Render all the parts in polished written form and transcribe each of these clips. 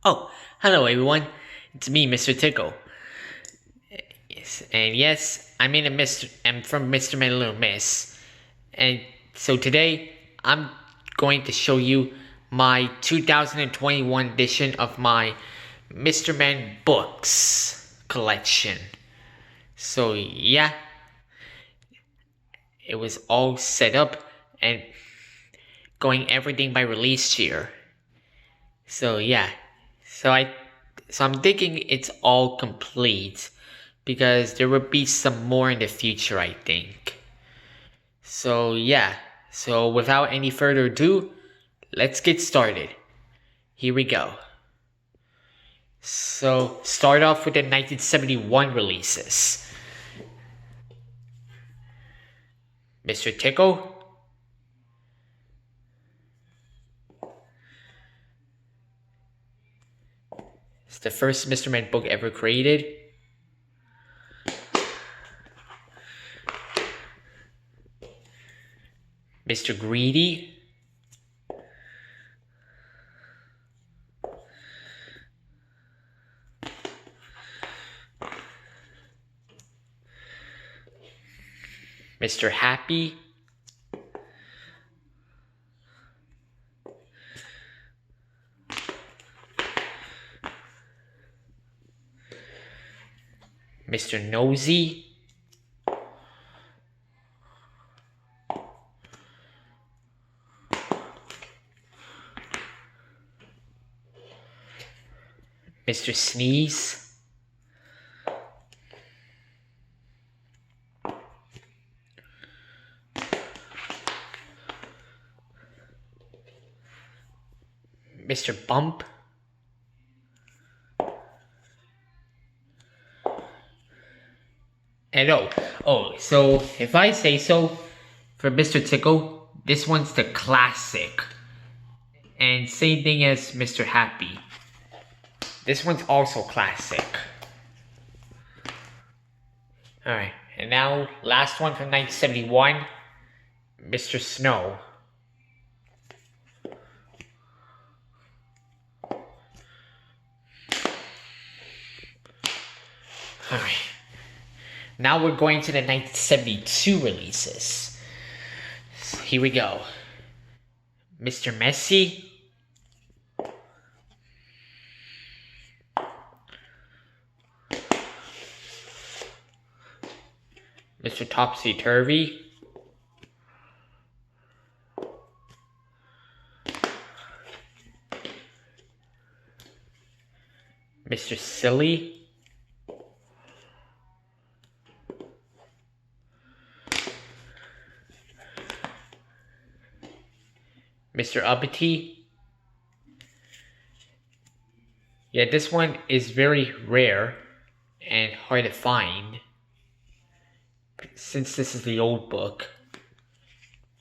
Oh, hello everyone. It's me, Mr. Tickle. Yes, and yes, I'm from Mr. Man Little Miss. And so today I'm going to show you my 2021 edition of my Mr. Man books collection. So yeah, it was all set up and going everything by release year. So yeah, so I so I'm thinking it's all complete because there will be some more in the future, I think. So yeah, so without any further ado, let's get started. Here we go. So start off with the 1971 releases. Mr. Tickle. It's the first Mr. Man book ever created. Mr. Greedy. Mr. Happy. Mr. Nosy. Mr. Sneeze. Mr. Bump. And so if I say so, for Mr. Tickle, this one's the classic. And same thing as Mr. Happy. This one's also classic. Alright, and now last one from 1971, Mr. Snow. Alright. Now we're going to the 1972 releases. So here we go. Mr. Messy. Mr. Topsy Turvy. Mr. Silly. Mr. Uppity. Yeah, this one is very rare and hard to find, since this is the old book,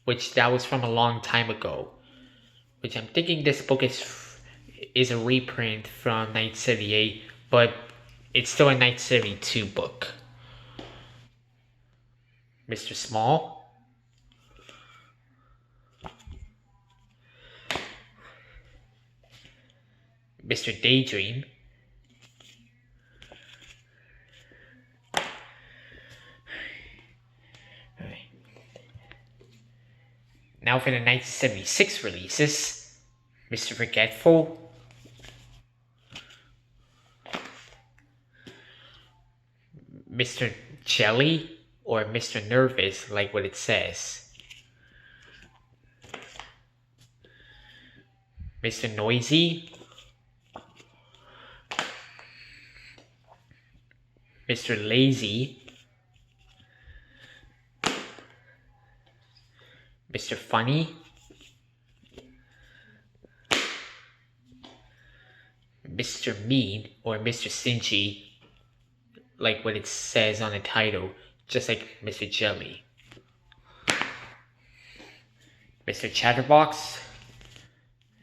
which that was from a long time ago. Which I'm thinking this book is a reprint from 1978, but it's still a 1972 book. Mr. Small. Mr. Daydream. Alright. Now for the 1976 releases, Mr. Forgetful. Mr. Jelly, or Mr. Nervous, like what it says. Mr. Noisy. Mr. Lazy. Mr. Funny. Mr. Mean, or Mr. Stingy, like what it says on the title, just like Mr. Jelly. Mr. Chatterbox.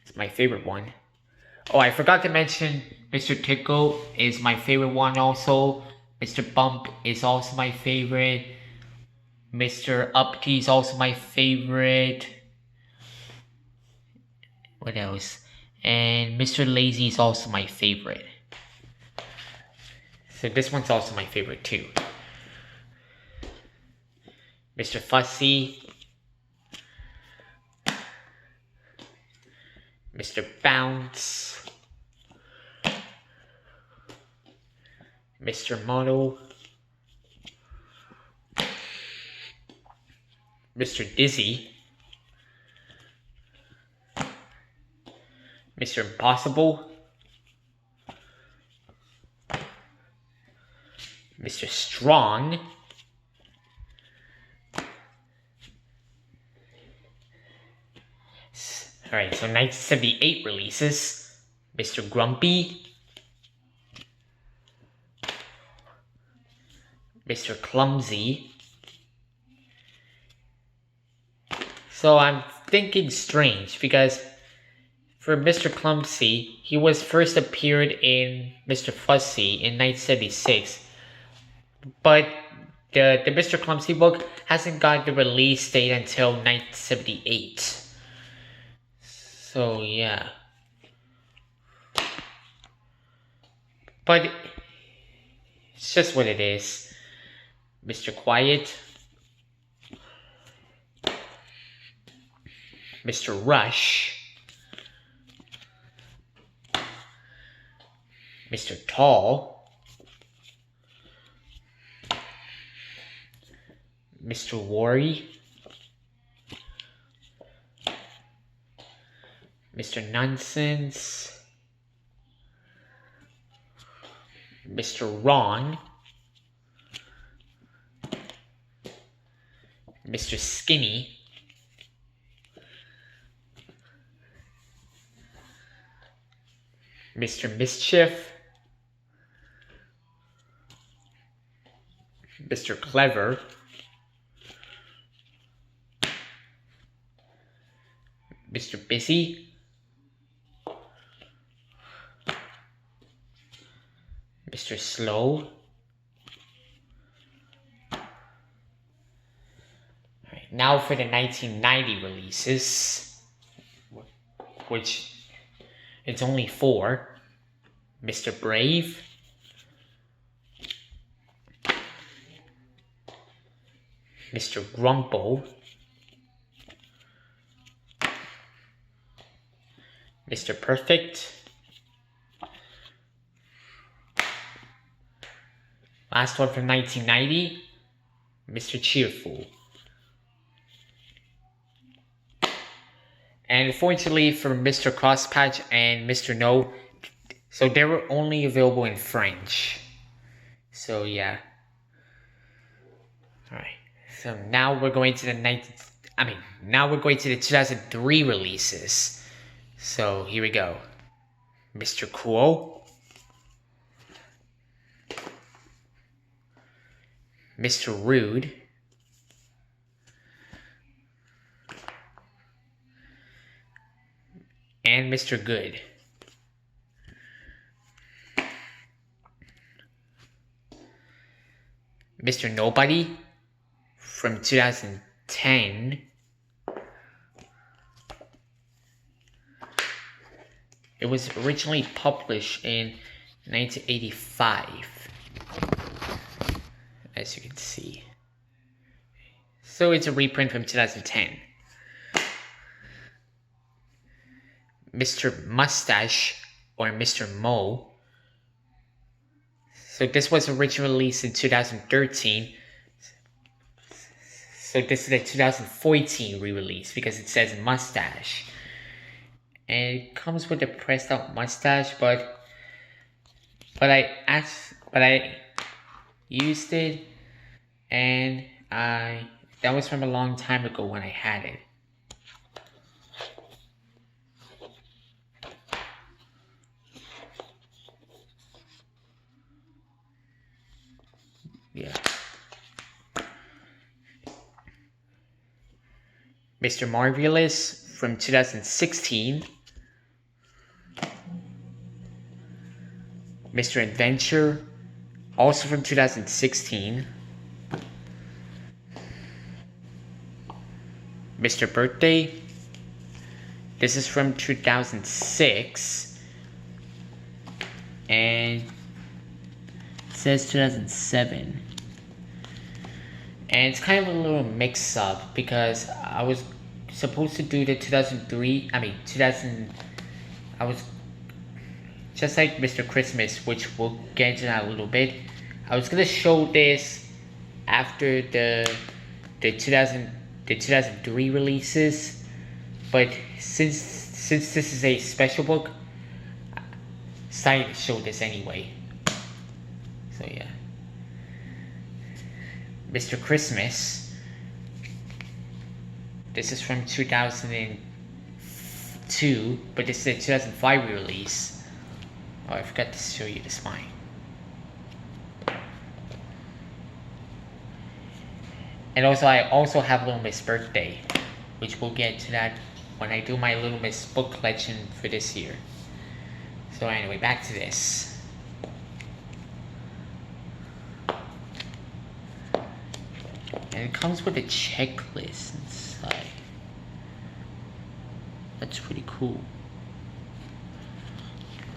It's my favorite one. Oh, I forgot to mention Mr. Tickle is my favorite one also. Mr. Bump is also my favorite. Mr. Uppity is also my favorite. What else? And Mr. Lazy is also my favorite. So this one's also my favorite too. Mr. Fussy, Mr. Bounce, Mr. Model, Mr. Dizzy, Mr. Impossible, Mr. Strong, alright, so 1978 releases, Mr. Grumpy, Mr. Clumsy. So I'm thinking strange because for Mr. Clumsy, he was first appeared in Mr. Fussy in 1976, but the Mr. Clumsy book hasn't got the release date until 1978. So yeah. But it's just what it is. Mr. Quiet, Mr. Rush, Mr. Tall, Mr. Worry, Mr. Nonsense, Mr. Wrong, Mr. Skinny, Mr. Mischief, Mr. Clever, Mr. Busy, Mr. Slow. Alright, now for the 1990 releases, which it's only 4. Mr. Brave, Mr. Grumple, Mr. Perfect, last one from 1990, Mr. Cheerful. And unfortunately for Mr. Crosspatch and Mr. No, so they were only available in French. So yeah. Alright. So now we're going to the 2003 releases. So here we go. Mr. Cool, Mr. Rude, and Mr. Good. Mr. Nobody from 2010. It was originally published in 1985, as you can see. So it's a reprint from 2010. Mr. Mustache or Mr. Mo. So this was originally released in 2013. So this is a 2014 re-release because it says Mustache. And it comes with a pressed out mustache, but I used it, and that was from a long time ago when I had it. Yeah. Mr. Marvelous from 2016. Mr. Adventure, also from 2016. Mr. Birthday, This is from 2006. And it says 2007. And it's kind of a little mix up because I was supposed to do the 2003, I was just like Mr. Christmas, which we'll get into that a little bit. I was gonna show this after the 2003 releases, but since this is a special book, I decided to show this anyway. So yeah, Mr. Christmas. This is from 2002, but this is a 2005 release. Oh, I forgot to show you the spine. And also, I also have Little Miss Birthday, which we'll get to that when I do my Little Miss book collection for this year. So anyway, back to this. And it comes with a checklist inside. That's pretty cool.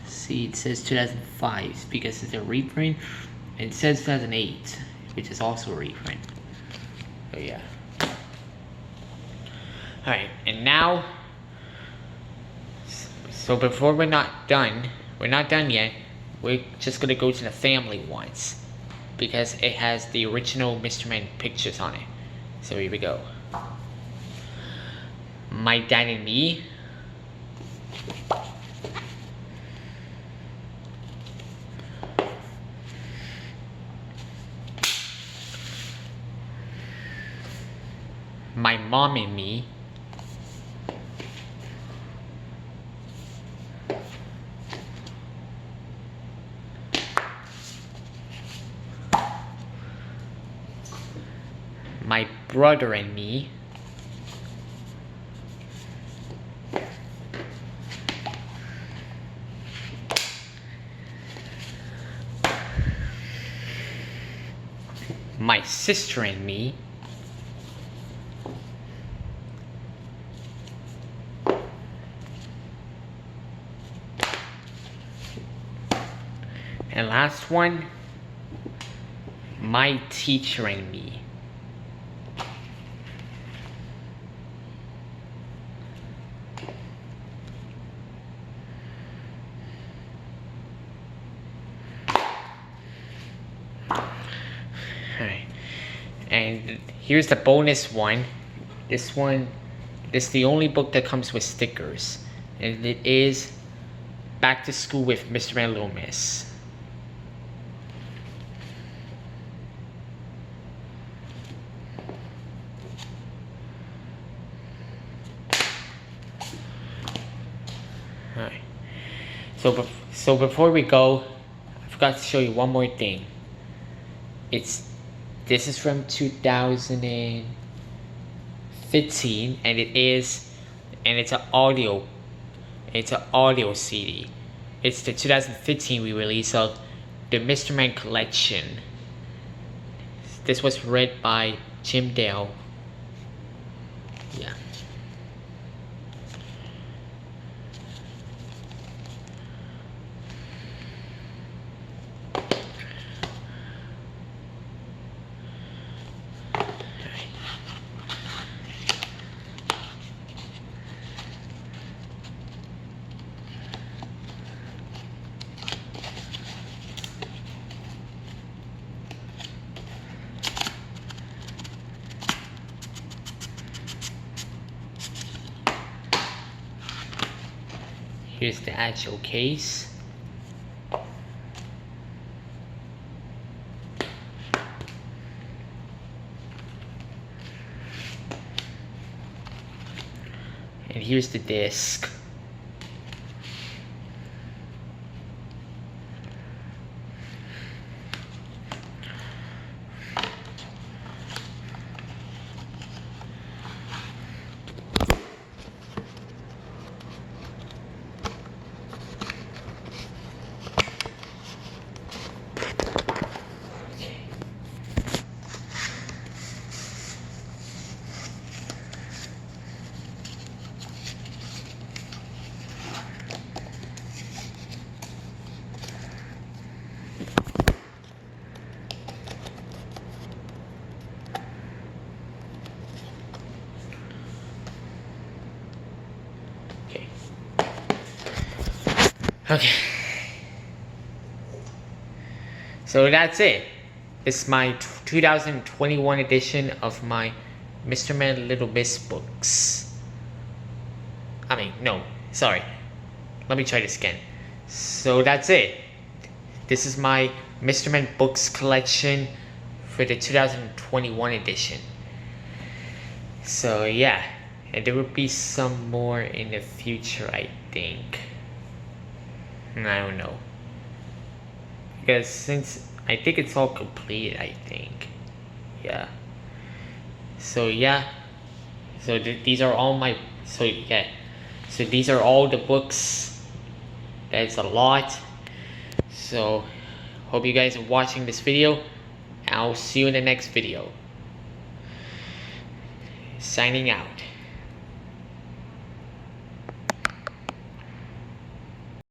See, it says 2005 because it's a reprint. And it says 2008, which is also a reprint. So yeah. Alright, and now, so before we're not done yet, we're just gonna go to the family ones, because it has the original Mr. Man pictures on it. So here we go. My Dad and Me. My Mom and Me. My Brother and Me. My Sister and Me. And last one, My Teacher and Me. Alright, and here's the bonus one. This is the only book that comes with stickers, and it is Back to School with Mr. Man, Little Miss. Alright, so before we go, I forgot to show you one more thing. This is from 2015, and it's an audio CD. It's the 2015 re-release of the Mr. Man collection. This was read by Jim Dale. Yeah. Here's the actual case. And here's the disc. Okay. So that's it. It's my 2021 edition of my Mr. Man Little Miss books. I mean, no, sorry. Let me try this again. So that's it. This is my Mr. Man books collection for the 2021 edition. So yeah, and there will be some more in the future, I think. I don't know. Because since I think it's all complete, I think. Yeah. So yeah. So these are all my. So yeah. So these are all the books. That's a lot. So hope you guys are watching this video. I'll see you in the next video. Signing out.